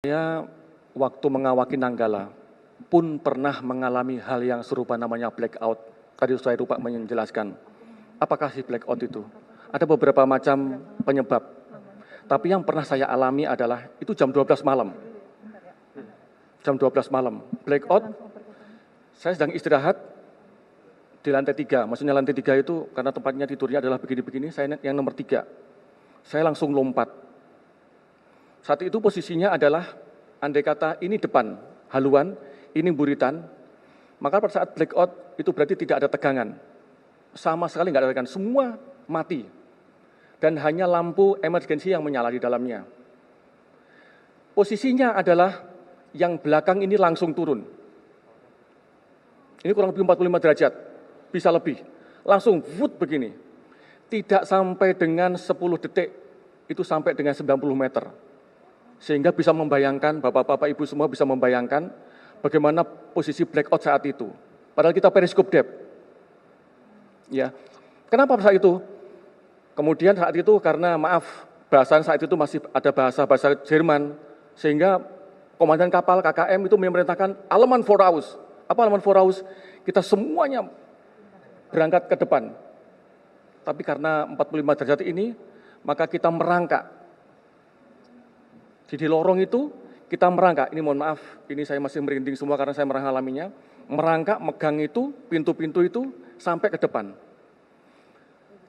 Saya waktu mengawaki Nanggala pun pernah mengalami hal yang serupa namanya blackout. Tadi saya lupa menjelaskan. Apakah si blackout itu? Ada beberapa macam penyebab. Tapi yang pernah saya alami adalah itu jam 12 malam. Jam 12 malam. Blackout, saya sedang istirahat di lantai 3. Maksudnya lantai 3 itu karena tempatnya tidurnya adalah begini-begini, saya yang nomor 3. Saya langsung lompat. Saat itu posisinya adalah, andai kata ini depan, haluan, ini buritan, maka pada saat blackout itu berarti tidak ada tegangan. Sama sekali nggak ada tegangan, semua mati. Dan hanya lampu emergensi yang menyala di dalamnya. Posisinya adalah yang belakang ini langsung turun. Ini kurang lebih 45 derajat, bisa lebih. Langsung wood begini. Tidak sampai dengan 10 detik, itu sampai dengan 90 meter. Sehingga bisa membayangkan, Bapak-Bapak Ibu semua bisa membayangkan bagaimana posisi blackout saat itu. Padahal kita periskop depth. Ya. Kenapa saat itu? Kemudian saat itu karena maaf, bahasan saat itu masih ada bahasa Jerman, sehingga komandan kapal KKM itu memerintahkan Aleman Voraus. Apa Aleman Voraus? Kita semuanya berangkat ke depan. Tapi karena 45 derajat ini, maka kita merangkak. Di lorong itu kita merangkak, ini mohon maaf, ini saya masih merinding semua karena saya mengalaminya, merangkak, megang itu, pintu-pintu itu sampai ke depan.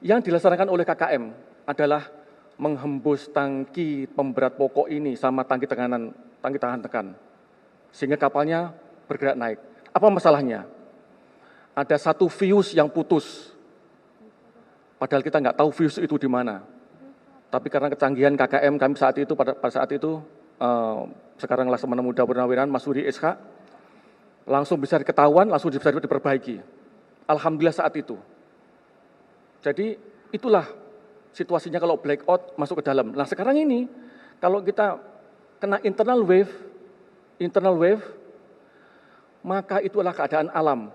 Yang dilaksanakan oleh KKM adalah menghembus tangki pemberat pokok ini sama tangki tahan tekan, sehingga kapalnya bergerak naik. Apa masalahnya? Ada satu fuse yang putus, padahal kita nggak tahu fuse itu di mana. Tapi karena kecanggihan KKM kami saat itu, pada saat itu, sekarang Laksamana Muda Purnawirawan, Mas Suri SK, langsung bisa ketahuan, langsung bisa diperbaiki. Alhamdulillah saat itu. Jadi itulah situasinya kalau blackout masuk ke dalam. Nah sekarang ini, kalau kita kena internal wave, maka itu adalah keadaan alam.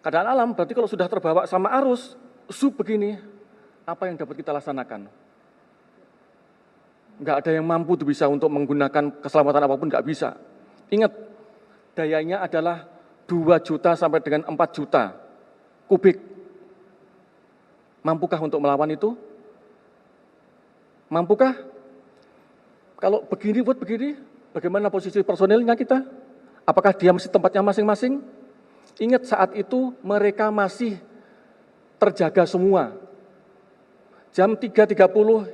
Keadaan alam berarti kalau sudah terbawa sama arus, begini, apa yang dapat kita laksanakan? Nggak ada yang mampu tuh bisa untuk menggunakan keselamatan apapun, nggak bisa. Ingat, dayanya adalah 2 juta sampai dengan 4 juta kubik. Mampukah untuk melawan itu? Mampukah? Kalau begini, bagaimana posisi personilnya kita? Apakah dia masih tempatnya masing-masing? Ingat saat itu mereka masih terjaga semua. Jam 3.30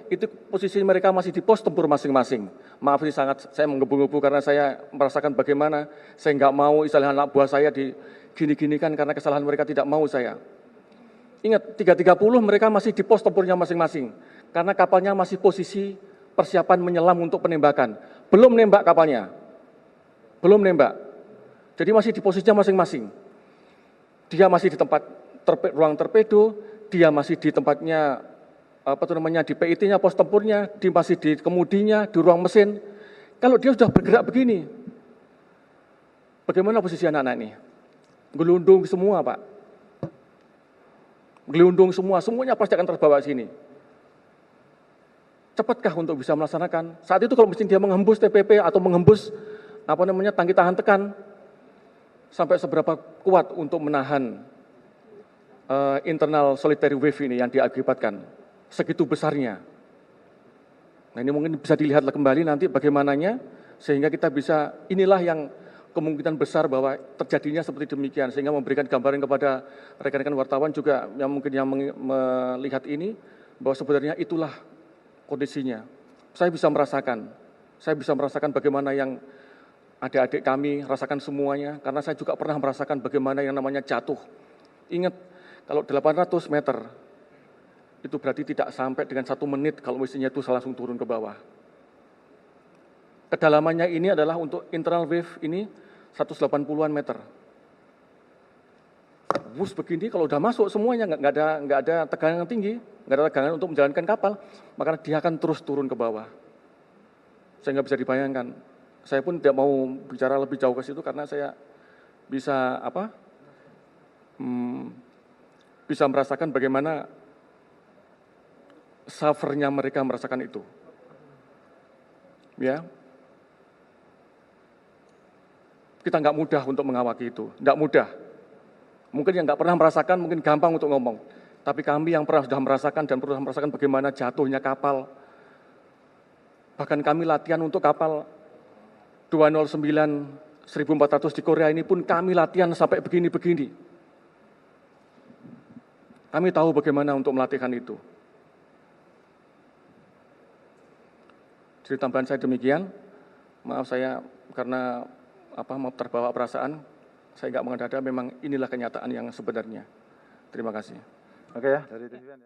itu posisi mereka masih di pos tempur masing-masing. Maaf ini sangat saya menggebu-gebu karena saya merasakan bagaimana saya nggak mau istilah anak buah saya digini-ginikan karena kesalahan mereka tidak mau saya. Ingat 3.30 mereka masih di pos tempurnya masing-masing karena kapalnya masih posisi persiapan menyelam untuk penembakan. Belum nembak kapalnya, belum nembak. Jadi masih di posisinya masing-masing. Dia masih di tempat ruang torpedo, dia masih di tempatnya di PIT-nya, pos tempurnya, masih di kemudinya, di ruang mesin. Kalau dia sudah bergerak begini, bagaimana posisi anak-anak ini? Gelundung semua, Pak. Gelundung semua, semuanya pasti akan terbawa sini. Cepatkah untuk bisa melaksanakan? Saat itu kalau mesin dia menghembus TPP atau menghembus tangki tahan tekan, sampai seberapa kuat untuk menahan internal solitary wave ini yang diakibatkan? Segitu besarnya. Nah ini mungkin bisa dilihat kembali nanti bagaimananya, sehingga kita bisa, inilah yang kemungkinan besar bahwa terjadinya seperti demikian, sehingga memberikan gambaran kepada rekan-rekan wartawan juga yang mungkin yang melihat ini, bahwa sebenarnya itulah kondisinya. Saya bisa merasakan bagaimana yang adik-adik kami rasakan semuanya, karena saya juga pernah merasakan bagaimana yang namanya jatuh. Ingat, kalau 800 meter, itu berarti tidak sampai dengan 1 menit kalau mesinnya itu langsung turun ke bawah. Kedalamannya ini adalah untuk internal wave ini 180-an meter. Bus begini kalau udah masuk semuanya nggak ada tegangan tinggi, nggak ada tegangan untuk menjalankan kapal, maka dia akan terus turun ke bawah. Saya nggak bisa dibayangkan. Saya pun tidak mau bicara lebih jauh ke situ karena saya bisa bisa merasakan bagaimana suffernya mereka merasakan itu. Ya, kita nggak mudah untuk mengawaki itu, nggak mudah. Mungkin yang nggak pernah merasakan mungkin gampang untuk ngomong, tapi kami yang sudah merasakan dan pernah merasakan bagaimana jatuhnya kapal, bahkan kami latihan untuk kapal 209 1400 di Korea ini pun kami latihan sampai begini-begini. Kami tahu bagaimana untuk melatihkan itu. Jadi tambahan saya demikian. Maaf saya karena mau terbawa perasaan, saya nggak mengada-ada, memang inilah kenyataan yang sebenarnya. Terima kasih. Oke ya, dari TV ya.